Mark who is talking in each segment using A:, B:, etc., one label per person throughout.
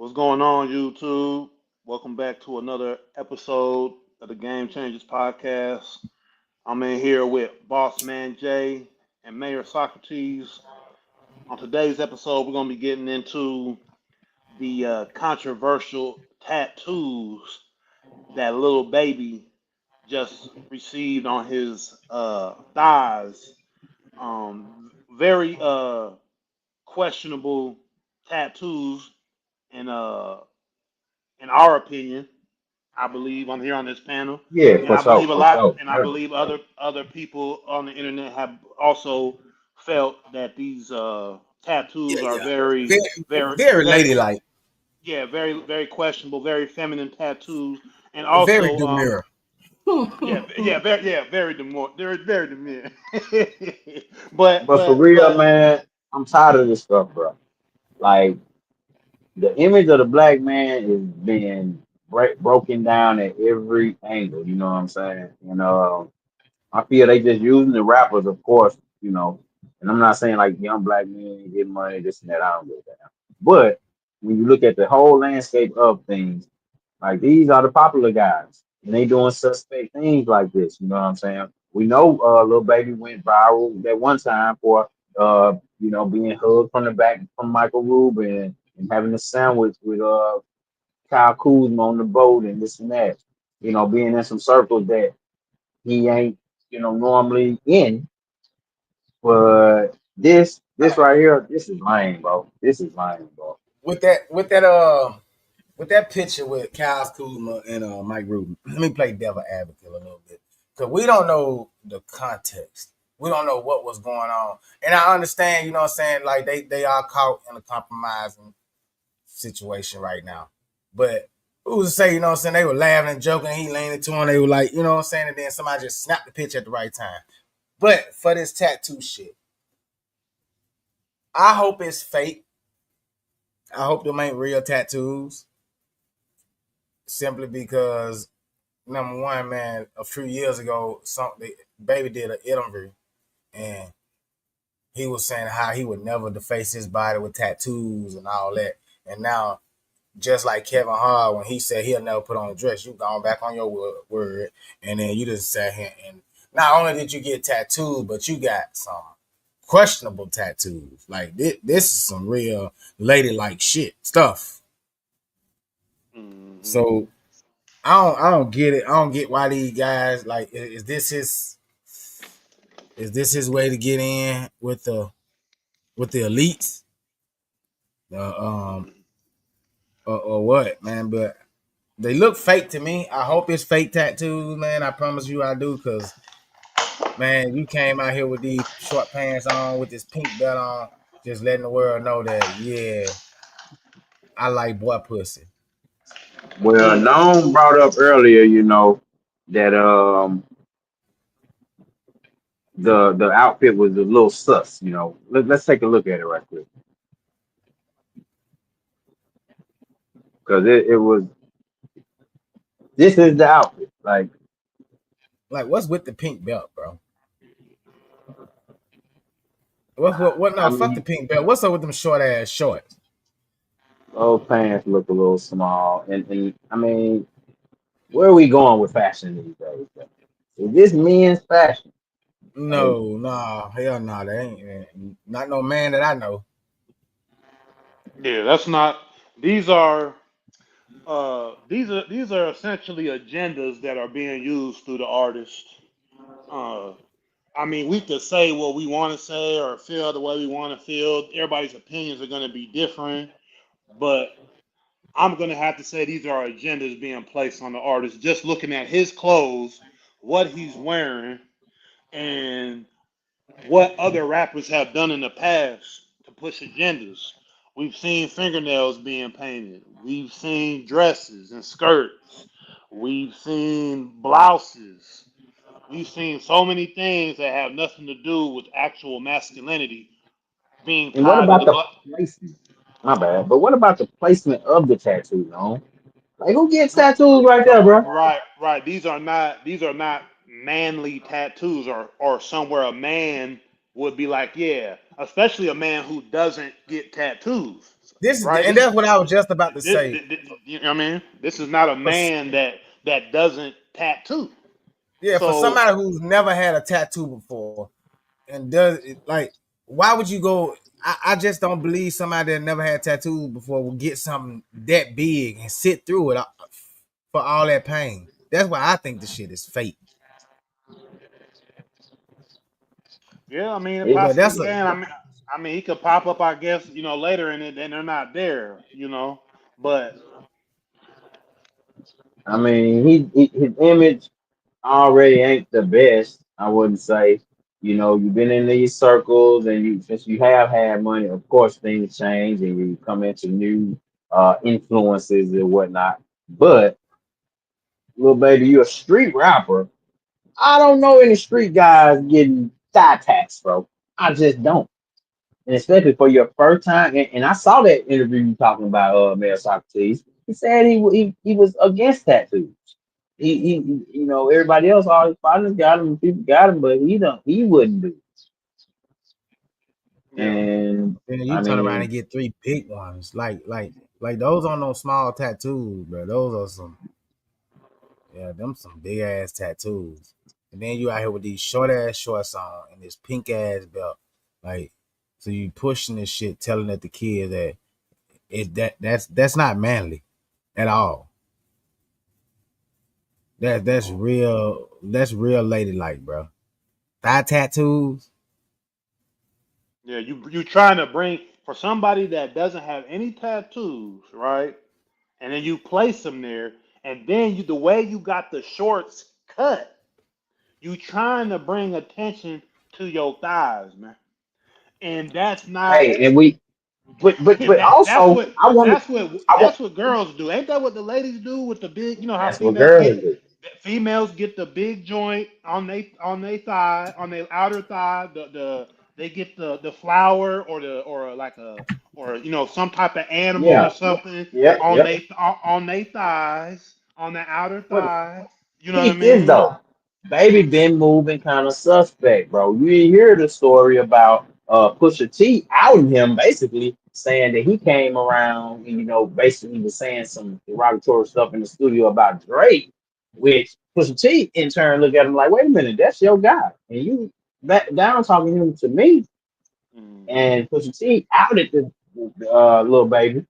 A: What's going on, YouTube? Welcome back to another episode of the Game Changers podcast. I'm in here with Boss Man Jay and Mayor Socrates. On today's episode, we're going to be getting into the controversial tattoos that Lil Baby just received on his thighs. Very questionable tattoos in in our opinion. I believe I'm here on this panel,
B: Yeah,
A: and
B: for
A: I believe
B: sure,
A: a
B: for
A: lot,
B: sure.
A: and I believe other people on the internet have also felt that these
C: Yeah,
A: tattoos are
C: yeah.
A: very,
C: Very,
A: very,
C: very
A: very,
C: ladylike,
A: yeah, very questionable, very feminine tattoos, and
C: very
A: also,
C: demure.
A: very demure, very demure. but
B: But for
A: but
B: real,
A: but
B: man, I'm tired of this stuff, bro. Like the image of the black man is being broken down at every angle. You know what I'm saying? I feel they just using the rappers, of course. And I'm not saying like young black men get money, this and that. I don't get that. But when you look at the whole landscape of things. Like these are the popular guys, and they doing suspect things like this. You know what I'm saying? We know Lil Baby went viral that one time for being hugged from the back from Michael Rubin and having a sandwich with Kyle Kuzma on the boat and this and that. Being in some circles that he ain't normally in. But this right here, this is lame, bro. This is lame, bro.
C: With that picture with Kyle Kuzma and Mike Rubin. Let me play devil advocate a little bit because we don't know the context. We don't know what was going on, and I understand. You know what I'm saying? Like they are caught in a compromising situation right now, but. Who's to say, you know what I'm saying? They were laughing and joking. He leaned into him. They were like, you know what I'm saying? And then somebody just snapped the picture at the right time. But for this tattoo shit, I hope it's fake. I hope them ain't real tattoos. Simply because number one, man, a few years ago, Baby did an interview and he was saying how he would never deface his body with tattoos and all that. And now, just like Kevin Hart, when he said he'll never put on a dress, you gone back on your word, and then you just sat here and not only did you get tattooed, but you got some questionable tattoos. Like this is some real ladylike shit stuff.
A: mhm.
C: So I don't get it. I don't get why these guys like is this his way to get in with the elites? Or what, man? But they look fake to me. I hope it's fake tattoos, man. I promise you I do, cause man, you came out here with these short pants on, with this pink belt on, just letting the world know that yeah, I like boy pussy.
B: Well,
A: Mm.
B: Noam brought up earlier, that the outfit was a little sus. Let's take a look at it right quick because it was this is the outfit. Like,
C: Like, what's with the pink belt, bro? What?
B: I
C: No, fuck the
B: mean,
C: pink belt. What's up with them short ass shorts?
B: those pants look a little small, and I mean, where are we going with fashion these days? Bro? Is this men's fashion? Like,
C: No, nah, hell no, nah, they ain't not no man that I know.
A: Yeah, that's not. These are these are essentially agendas that are being used through the artist. Uh, I mean, we could say what we want to say or feel the way we want to feel. Everybody's opinions are going to be different, but I'm going to have to say these are agendas being placed on the artist. Just looking at his clothes, what he's wearing, and what other rappers have done in the past to push agendas. We've seen fingernails being painted. We've seen dresses and skirts. We've seen blouses. We've seen so many things that have nothing to do with actual masculinity being
B: and what
A: tied to
B: about
A: the
B: the placement? My bad, but what about the placement of the tattoo, no? Like, who gets tattoos right there, bro?
A: right. These are not manly tattoos or somewhere a man would be like, yeah, especially a man who doesn't get tattoos.
C: This is,
A: right?
C: and that's what I was just about to
A: This,
C: say.
A: you know what I mean? This is not a
C: For,
A: man that doesn't tattoo.
C: yeah, for
A: So
C: somebody who's never had a tattoo before and does it, like, why would you go? I just don't believe somebody that never had tattoos before will get something that big and sit through it for all that pain. That's why I think the shit is fake.
A: yeah, I mean, it
B: It,
C: But
A: possibly
C: that's a
A: can. I mean, he could pop up, I guess, later in it, and they're not there. But
B: I mean, his image already ain't the best. I wouldn't say. You know, you've been in these circles, and you since you have had money, of course things change, and you come into new influences and whatnot. But little baby, you a street rapper. I don't know any street guys getting thigh tats, bro. I just don't. And especially for your first time. And I saw that interview you talking about, Mayor Socrates. He said he was against tattoos. Everybody else, all his partners got him, people got him, but he wouldn't do it.
A: yeah,
B: And
C: then
B: I
C: you turn around
B: mean,
C: and get three big ones, like those are no small tattoos, bro. Those are some, yeah, them some big ass tattoos. And then you out here with these short ass shorts on and this pink ass belt, like, so you pushing this shit, telling that the kid that that's not manly at all. That's real ladylike, bro. Thigh tattoos.
A: yeah. You trying to bring for somebody that doesn't have any tattoos, right? And then you place them there, and then the way you got the shorts cut, you trying to bring attention to your thighs, man. And that's not
B: hey, and we, but
A: that's
B: also,
A: what
B: I want to,
A: that's what
B: I want
A: that's what girls do. Ain't that what the ladies do with the big? You know how
B: that's what girls do.
A: females get the big joint on they thigh, on their outer thigh. They get the flower or like a or some type of animal or
B: Yeah,
A: something
B: yep,
A: on
B: yep.
A: they thighs, on the outer
B: But
A: thigh. You know what I
B: peep this
A: mean?
B: though. Baby been moving kind of suspect, bro. You didn't hear the story about Pusha T outing him, basically saying that he came around and basically was saying some derogatory stuff in the studio about Drake, which Pusha T in turn looked at him like, wait a minute, that's your guy, and you back down talking him to me,
A: Hmm.
B: and Pusha T outed the little baby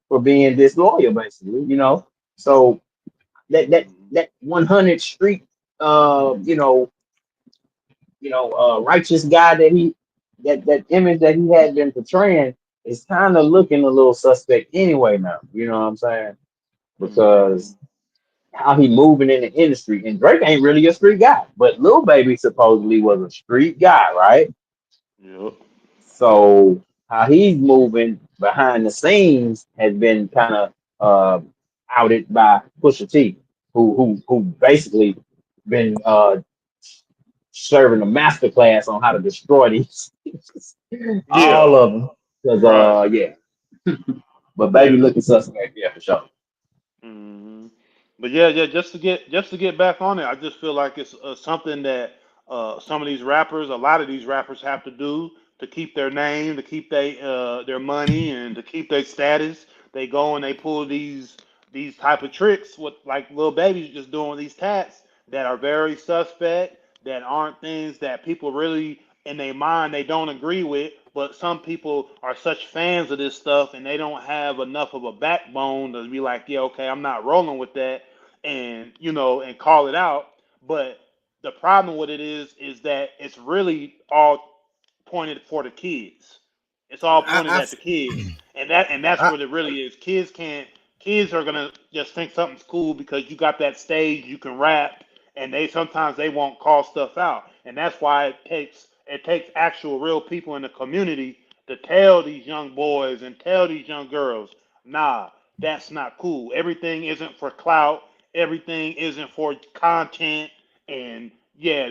B: for being disloyal, basically, So
A: Hmm.
B: that 100 street righteous guy that image that he had been portraying is kind of looking a little suspect anyway now. You know what I'm saying?
A: Hmm.
B: Because how he moving in the industry, and Drake ain't really a street guy, but Lil Baby supposedly was a street guy, right?
A: Yep.
B: So how he's moving behind the scenes has been kind of outed by Pusha T, who basically been serving a master class on how to destroy these all
A: Yeah.
B: of them. Because
A: Right.
B: yeah, but baby
A: Yeah.
B: looking suspect, yeah, for sure.
A: Hmm. But yeah, yeah. Just to get back on it, I just feel like it's something that some of these rappers, a lot of these rappers, have to do to keep their name, to keep their money, and to keep their status. They go and they pull these type of tricks, with like Lil Baby's just doing with these tats that are very suspect, that aren't things that people really in their mind they don't agree with. But some people are such fans of this stuff and they don't have enough of a backbone to be like, yeah, okay, I'm not rolling with that, and and call it out. But the problem with it is that it's really all pointed for the kids. It's all pointed
C: I,
A: at the kids, and that's
C: I,
A: what it really is. Kids are gonna just think something's cool because you got that stage, you can rap, and they won't call stuff out, and that's why it takes actual real people in the community to tell these young boys and tell these young girls, nah, that's not cool. Everything isn't for clout. Everything isn't for content, and yeah,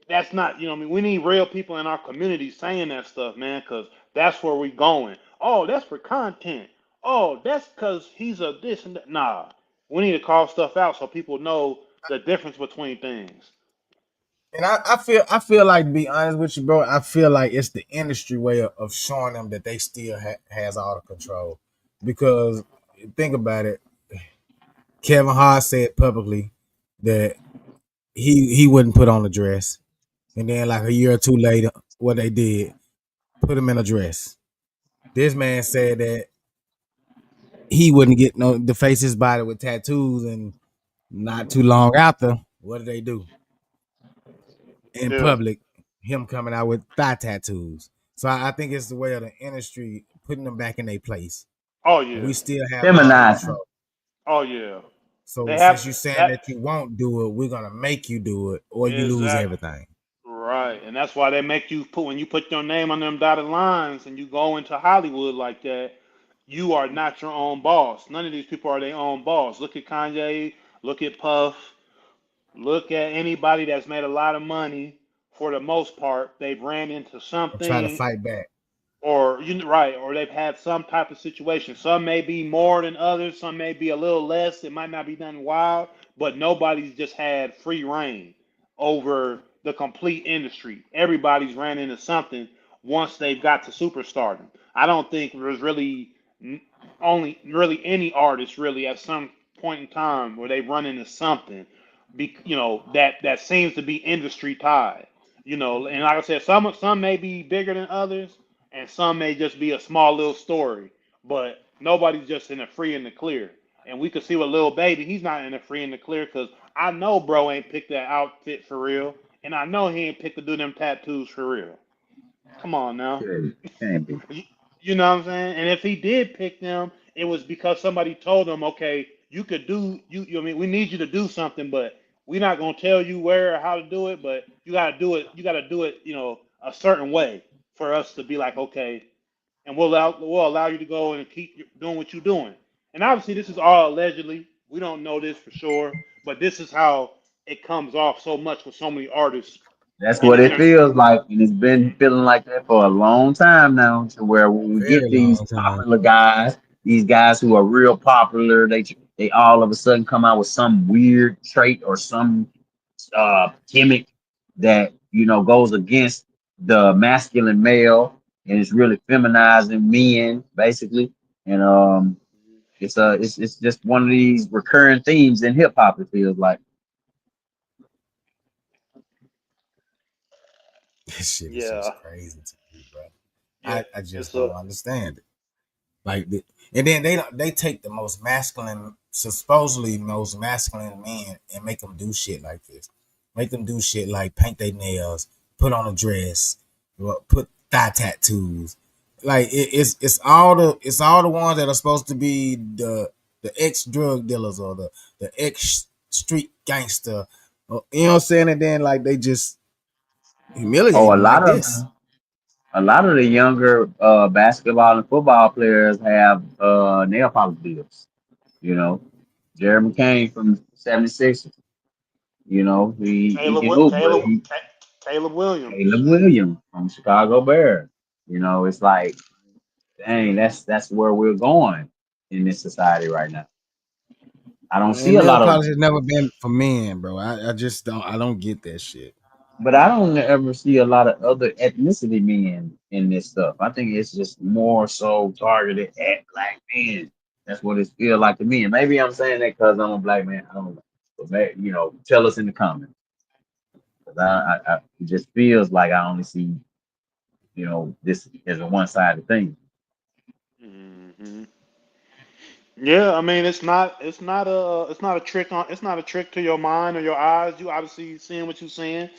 A: that's not, I mean, we need real people in our community saying that stuff, man, because that's where we going. Oh, that's for content. Oh, that's because he's a this and that. Nah, we need to call stuff out so people know the difference between things.
C: and I feel like, to be honest with you, bro, I feel like it's the industry way of showing them that they still has all the control. because think about it. Kevin Hart said publicly that he wouldn't put on a dress, and then like a year or two later, what they did, put him in a dress. This man said that he wouldn't get no to face his body with tattoos, and not too long after, what did they do in
A: Yeah.
C: public? Him coming out with thigh tattoos. So I think it's the way of the industry putting them back in their place,
A: Oh
C: and
A: yeah.
C: we still have all the
B: Feminizing.
C: control.
A: Oh yeah.
C: So
A: They have
C: since you're saying
A: that
C: that you won't do it, we're gonna make you do it, or you lose
A: exact
C: everything.
A: right, and that's why they make you put when you put your name on them dotted lines and you go into Hollywood like that. You are not your own boss. None of these people are their own boss. Look at Kanye. Look at Puff. Look at anybody that's made a lot of money. For the most part, they've ran into
C: And try to
A: something,
C: fight back.
A: or right, or they've had some type of situation. Some may be more than others, some may be a little less. It might not be nothing wild, but nobody's just had free reign over the complete industry. Everybody's ran into something once they've got to superstardom. I don't think there's really only really any artist really at some point in time where they run into something, that seems to be industry tied. And like I said, some may be bigger than others, and some may just be a small little story. But nobody's just in the free and the clear. And we could see with Lil Baby, he's not in the free and the clear because I know bro ain't picked that outfit for real, and I know he ain't picked to do them tattoos for real. Come on now.
B: Shit, can't be.
A: You, you know what I'm saying? And if he did pick them, it was because somebody told him, okay, you could do I mean, we need you to do something, but we're not gonna tell you where or how to do it, but you gotta do it. You gotta do it, a certain way for us to be like, okay, and we'll allow you to go and keep doing what you're doing. And obviously, this is all allegedly. We don't know this for sure, but this is how it comes off so much with so many artists
B: That's
A: in
B: what
A: the
B: it
A: inner.
B: feels like, and it's been feeling like that for a long time now. To where when we get
C: Very
B: these
C: long time.
B: popular guys, these guys who are real popular, they all of a sudden come out with some weird trait or some gimmick that goes against the masculine male, and it's really feminizing men basically. And it's just one of these recurring themes in hip hop. It feels like.
C: This shit is
A: Yeah,
C: just crazy to me, bro.
A: yeah,
C: I just
A: it's a
C: don't understand it. Like, and then they take the most masculine, supposedly most masculine men, and make them do shit like this. Make them do shit like paint their nails, put on a dress, put thigh tattoos. Like it's all the ones that are supposed to be the ex drug dealers or the ex street gangster. You know what I'm saying? And then like they just humiliate
B: Oh, a
C: them like
B: lot of
C: this.
B: A lot of the younger basketball and football players have nail polish deals. You know, Jeremy Kane from 76. He
A: Caleb,
B: can hoop, but
A: Caleb, Caleb
B: Caleb
A: Williams.
B: Williams from Chicago Bears. It's like, dang, that's where we're going in this society right now. I don't see
C: And
B: a
C: nail
B: lot of
C: polish has never been for men, bro. I just don't get that shit.
B: But I don't ever see a lot of other ethnicity men in this stuff. I think it's just more so targeted at black men. That's what it feels like to me. And maybe I'm saying that because I'm a black man. I don't know. But tell us in the comments. 'Cause it just feels like I only see, this as a one-sided thing.
A: Hmm. Yeah, I mean, it's not a trick to your mind or your eyes. You obviously seeing what you're seeing.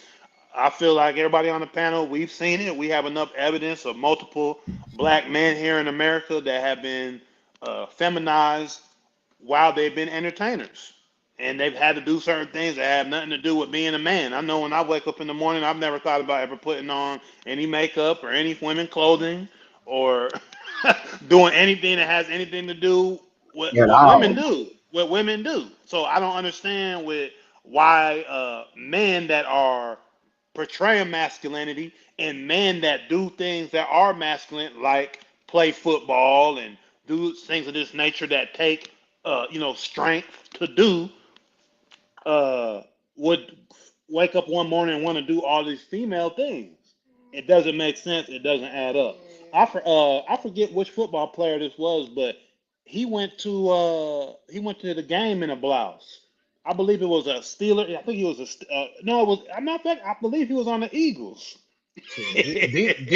A: I feel like everybody on the panel, we've seen it. We have enough evidence of multiple black men here in America that have been feminized while they've been entertainers. And they've had to do certain things that have nothing to do with being a man. I know when I wake up in the morning, I've never thought about ever putting on any makeup or any women clothing or doing anything that has anything to do with
B: At
A: what women
B: all.
A: do. What women do. So I don't understand with why men that are portraying masculinity and men that do things that are masculine, like play football and do things of this nature that take strength to do, uh, would wake up one morning and want to do all these female things. It doesn't make sense. It doesn't add up. I forget which football player this was, but he went to the game in a blouse. I believe it was a Steeler. I think he was no, it was. I'm not that. I believe he was on the Eagles.
C: Shit,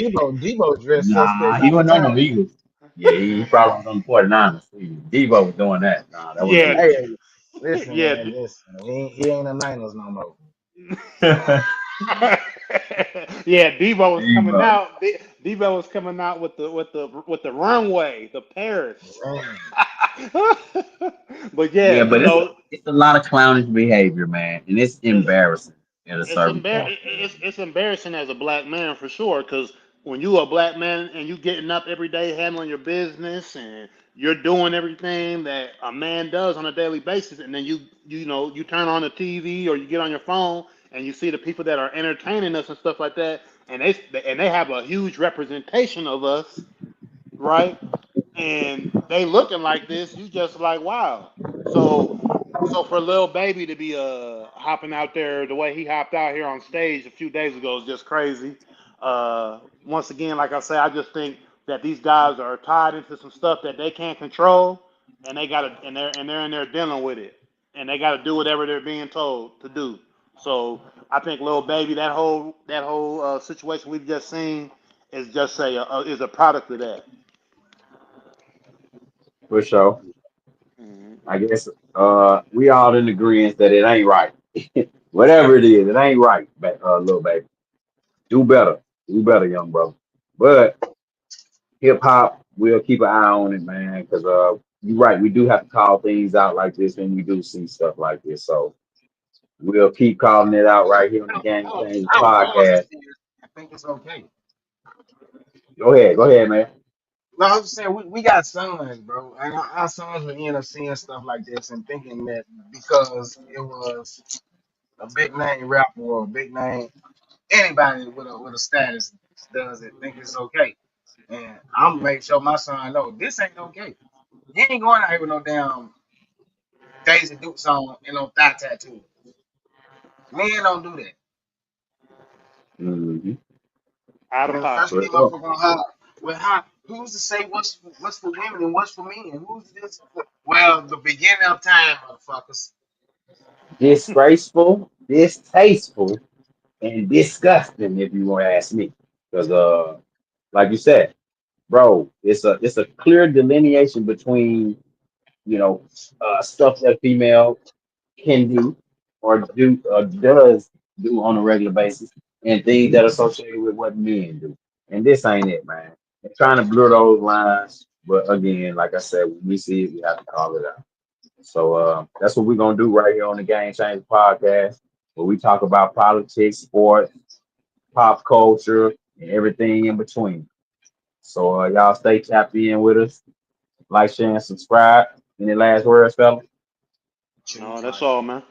C: Debo dressed suspect
B: Nah, he
C: all the
B: wasn't on
C: time.
B: the Eagles. Yeah, he probably was on the 49ers. Debo was doing that. Nah, that wasn't
A: Yeah,
B: Debo.
C: Hey, listen,
A: yeah.
C: man, listen. He ain't the Niners no more.
A: Yeah, Debo was coming
B: Debo.
A: out. Debo was coming out with the runway, the Paris.
C: Man,
A: But yeah,
B: Yeah,
A: you
B: but
A: know,
B: it's a lot of clownish behavior, man, and it's
A: it's
B: embarrassing at a certain point.
A: it's embarrassing as a black man for sure. Because when you a black man and you getting up every day handling your business and you're doing everything that a man does on a daily basis, and then you know you turn on the TV or you get on your phone and you see the people that are entertaining us and stuff like that, and they have a huge representation of us, right? And they looking like this, you just like wow. So for Lil Baby to be hopping out there the way he hopped out here on stage a few days ago is just crazy. Once again, like I say, I just think that these guys are tied into some stuff that they can't control, and they're in there dealing with it, and they got to do whatever they're being told to do. So I think Lil Baby, that whole situation we've just seen is just is a product of that.
B: For sure.
A: Mhm.
B: I guess we all in agreement that it ain't right. Whatever it ain't right, little baby. Do better. Do better, young brother. But hip hop, we'll keep an eye on it, man, because you're right. We do have to call things out like this when we do see stuff like this. So we'll keep calling it out right here on the Game Change
C: I was
B: podcast.
C: just saying, I think it's okay.
B: Go ahead, man.
C: No, I was just saying we got sons, bro, and our sons will end up seeing stuff like this and thinking that because it was a big name rapper or a big name anybody with a status does it, think it's okay. And I'm gonna make sure my son know this ain't okay. You ain't going out here with no damn Daisy Dukes on and no thigh tattoo. Men don't do that.
B: Hmm.
A: Out of
C: And the first
A: pocket.
B: For
C: thing
B: sure.
C: motherfucker gonna holler, well, how, who's to say what's for women and what's for men? Who's this? Well, the beginning of time, motherfuckers.
B: Disgraceful, distasteful, and disgusting, if you want to ask me. Because like you said, bro, it's a clear delineation between stuff that female can do or does do on a regular basis, and things that are associated with what men do. And this ain't it, man. They're trying to blur those lines, but again, like I said, when we see it, we have to call it out. So that's what we're gonna do right here on the Game Change podcast, where we talk about politics, sports, pop culture, and everything in between. So y'all stay tapped in with us. Like, share, and subscribe. Any last words, fella?
C: Chill
A: No, that's
C: tight.
A: all, man.